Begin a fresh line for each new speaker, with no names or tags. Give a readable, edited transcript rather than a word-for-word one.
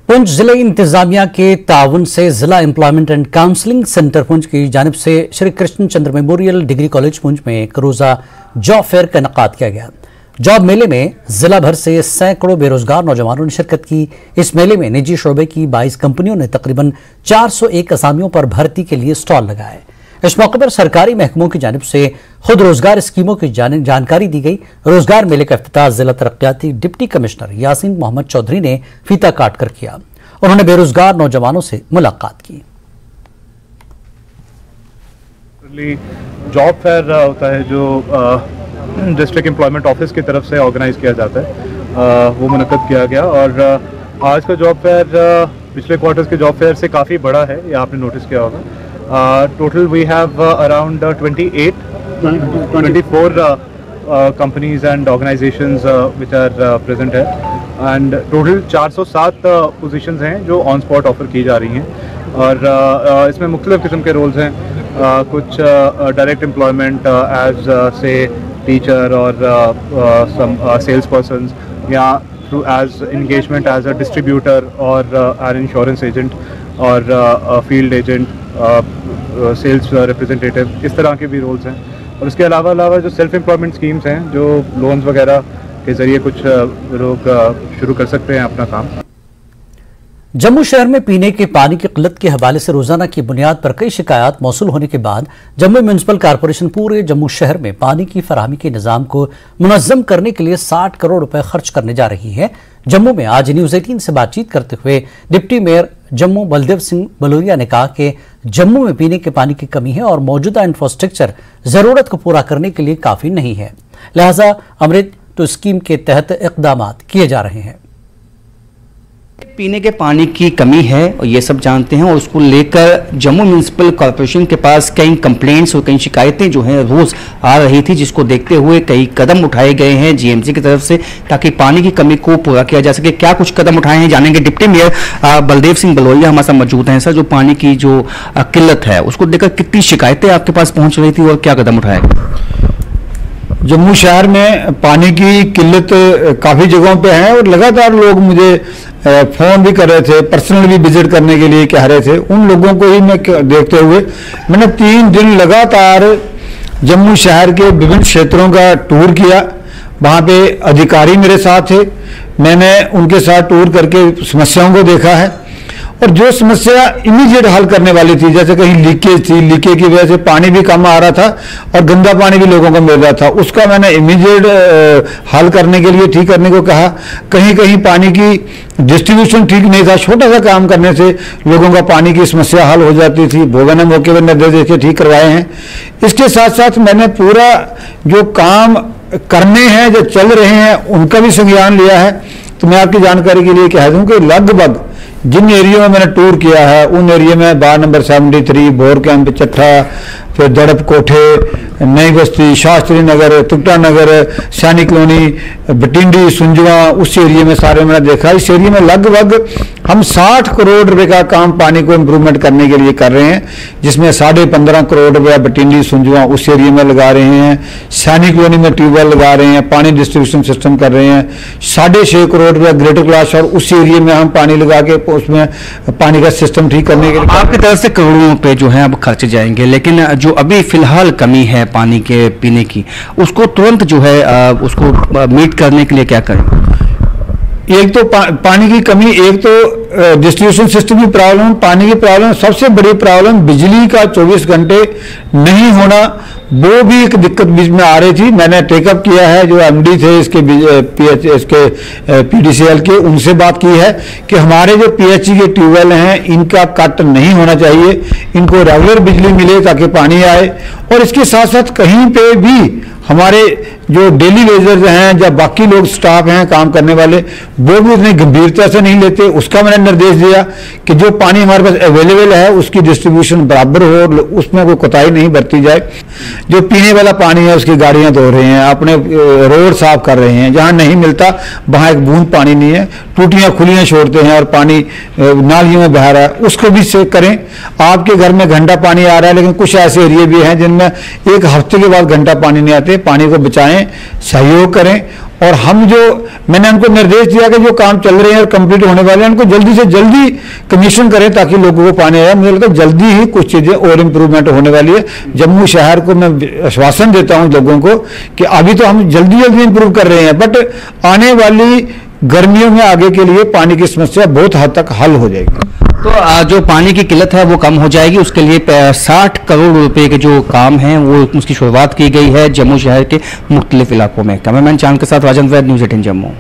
पुंछ जिले इंतजामिया के ताउन से जिला employment and counselling centre Poonch की जानिब से श्री कृष्ण चंद्र मेमोरियल डिग्री कॉलेज पुंछ में एक रोजा जॉब फेयर का इनेकाद किया गया। जॉब मेले में जिला भर से सैकड़ों बेरोजगार नौजवानों ने शिरकत की। इस मेले में निजी शोबे की 22 कंपनियों ने तकरीबन 401 असामियों पर भर्ती के लिए स्टॉल लगाए। इस मौके पर सरकारी महकमों की जानिब से खुद रोजगार स्कीमों की जानकारी दी गई। रोजगार मेले का इफ्तिताह जिला तरक्याती डिप्टी कमिश्नर यासीन मोहम्मद चौधरी ने फीता काट कर किया। उन्होंने बेरोजगार नौजवानों से मुलाकात की।
जॉब फेयर होता है जो डिस्ट्रिक्ट एम्प्लॉयमेंट ऑफिस की तरफ से ऑर्गेनाइज किया जाता है, वो मुनक्कद किया गया। और आज का जॉब फेयर पिछले क्वार्टर्स के जॉब फेयर से काफ़ी बड़ा है, ये आपने नोटिस किया होगा। Total we have around 24 companies and organizations which are present here, and total 407 positions हैं जो ऑन स्पॉट ऑफर की जा रही हैं। और इसमें मुख्तलिफ किस्म के रोल्स हैं, कुछ डायरेक्ट एम्प्लॉयमेंट एज से टीचर और सम सेल्स पर्सन, या through as engagement as a distributor और एन इंश्योरेंस एजेंट और फील्ड एजेंट, सेल्स रिप्रेजेंटेटिव, इस तरह के भी रोल्स हैं। और इसके अलावा जो सेल्फ एम्प्लॉयमेंट स्कीम्स हैं, जो लोन्स वगैरह के ज़रिए कुछ लोग शुरू कर सकते हैं अपना काम।
जम्मू शहर में पीने के पानी की किल्लत के हवाले से रोजाना की बुनियाद पर कई शिकायत मौसूल होने के बाद जम्मू म्यूनिसिपल कॉरपोरेशन पूरे जम्मू शहर में पानी की फराहमी के निजाम को मुनज़्ज़म करने के लिए 60 करोड़ रुपए खर्च करने जा रही है। जम्मू में आज न्यूज़ 18 से बातचीत करते हुए डिप्टी मेयर जम्मू बलदेव सिंह बलोरिया ने कहा कि जम्मू में पीने के पानी की कमी है और मौजूदा इंफ्रास्ट्रक्चर जरूरत को पूरा करने के लिए काफी नहीं है, लिहाजा अमृत तो स्कीम के तहत इक़दाम किए जा रहे हैं।
पीने के पानी की कमी है और ये सब जानते हैं, और उसको लेकर जम्मू म्यूनिसिपल कॉरपोरेशन के पास कई कंप्लेंट्स और कई शिकायतें जो हैं रोज आ रही थी, जिसको देखते हुए कई कदम उठाए गए हैं जीएमसी की तरफ से ताकि पानी की कमी को पूरा किया जा सके। क्या कुछ कदम उठाए हैं जानेंगे। डिप्टी मेयर बलदेव सिंह बलोरिया हमारे साथ मौजूद हैं। सर, जो पानी की जो किल्लत है उसको देखकर कितनी शिकायतें आपके पास पहुंच रही थी और क्या कदम उठाए?
जम्मू शहर में पानी की किल्लत काफ़ी जगहों पे है और लगातार लोग मुझे फ़ोन भी कर रहे थे, पर्सनल भी विजिट करने के लिए कह रहे थे। उन लोगों को ही मैं देखते हुए मैंने 3 दिन लगातार जम्मू शहर के विभिन्न क्षेत्रों का टूर किया। वहाँ पे अधिकारी मेरे साथ थे, मैंने उनके साथ टूर करके समस्याओं को देखा है और जो समस्या इमीडिएट हल करने वाली थी, जैसे कहीं लीकेज थी, लीकेज की वजह से पानी भी कम आ रहा था और गंदा पानी भी लोगों को मिल रहा था, उसका मैंने इमीडिएट हल करने के लिए ठीक करने को कहा। कहीं कहीं पानी की डिस्ट्रीब्यूशन ठीक नहीं था, छोटा सा काम करने से लोगों का पानी की समस्या हल हो जाती थी, वो मैंने मौके पर निर्देश देके ठीक करवाए हैं। इसके साथ साथ मैंने पूरा जो काम करने हैं, जो चल रहे हैं, उनका भी संज्ञान लिया है। तो मैं आपकी जानकारी के लिए कह दूं कि लगभग जिन एरियो में मैंने टूर किया है उन एरिया में ward number 73, Bhore camp, Chatha, फिर दड़प कोठे, नई बस्ती, शास्त्री नगर, तुट्टा नगर, सैनी कॉलोनी, बटिंडी, सुंजवा, उस एरिया में सारे मैंने देखा। इस एरिया में लगभग हम 60 करोड़ रुपए का काम पानी को इम्प्रूवमेंट करने के लिए कर रहे हैं, जिसमें 15.5 करोड़ रुपया बटिंडी, सुंजवा उस एरिया में लगा रहे हैं, सैनी कॉलोनी में ट्यूबवेल लगा रहे हैं, पानी डिस्ट्रीब्यूशन सिस्टम कर रहे हैं, 6.5 करोड़ रुपया ग्रेटर क्लास और उस एरिया में हम पानी लगा के उसमें पानी का सिस्टम ठीक करने के लिए।
आपकी तरफ से करोड़ों रुपए जो है अब खर्चे जाएंगे, लेकिन जो अभी फिलहाल कमी है पानी के पीने की, उसको तुरंत जो है उसको मीट करने के लिए क्या करें?
एक तो पानी की कमी, एक तो डिस्ट्रीब्यूशन सिस्टम की प्रॉब्लम, पानी की प्रॉब्लम, सबसे बड़ी प्रॉब्लम बिजली का 24 घंटे नहीं होना, वो भी एक दिक्कत बीच में आ रही थी। मैंने टेकअप किया है, जो एमडी थे इसके पीडीसीएल के, उनसे बात की है कि हमारे जो पीएचई के ट्यूबवेल हैं इनका कट नहीं होना चाहिए, इनको रेगुलर बिजली मिले ताकि पानी आए। और इसके साथ साथ कहीं पे भी हमारे जो डेली वेजर्स हैं या बाकी लोग स्टाफ हैं काम करने वाले, वो भी उतनी गंभीरता से नहीं लेते। उसका मैंने निर्देश दिया कि जो पानी हमारे पास अवेलेबल है उसकी डिस्ट्रीब्यूशन बराबर हो, उसमें कोई कोताही नहीं बरती जाए। जो पीने वाला पानी है उसकी गाड़ियां धो रहे हैं, अपने रोड साफ कर रहे हैं, जहां नहीं मिलता वहां एक बूंद पानी नहीं है, टूटियां खुलियां छोड़ते हैं और पानी नालियों में बह रहा है, उसको भी चेक करें। आपके घर में घंटा पानी आ रहा है, लेकिन कुछ ऐसे एरिया भी हैं जिनमें एक हफ्ते के बाद घंटा पानी नहीं आते, पानी को बचाएं आएँ, सहयोग करें। और हम जो मैंने उनको निर्देश दिया कि जो काम चल रहे हैं और कंप्लीट होने वाले हैं उनको जल्दी से जल्दी कमीशन करें ताकि लोगों को पानी आए। मुझे लगता है जल्दी ही कुछ चीज़ें और इम्प्रूवमेंट होने वाली है। जम्मू शहर को मैं आश्वासन देता हूं लोगों को कि अभी तो हम जल्दी जल्दी इम्प्रूव कर रहे हैं, बट आने वाली गर्मियों में आगे के लिए पानी की समस्या बहुत हद तक हल हो जाएगी।
तो जो पानी की किल्लत है वो कम हो जाएगी, उसके लिए 60 करोड़ रुपए के जो काम हैं वो उसकी शुरुआत की गई है जम्मू शहर के मुख्तलिफ इलाकों में। कैमरामैन चांद के साथ राजन वैद, न्यूज़ 18 जम्मू।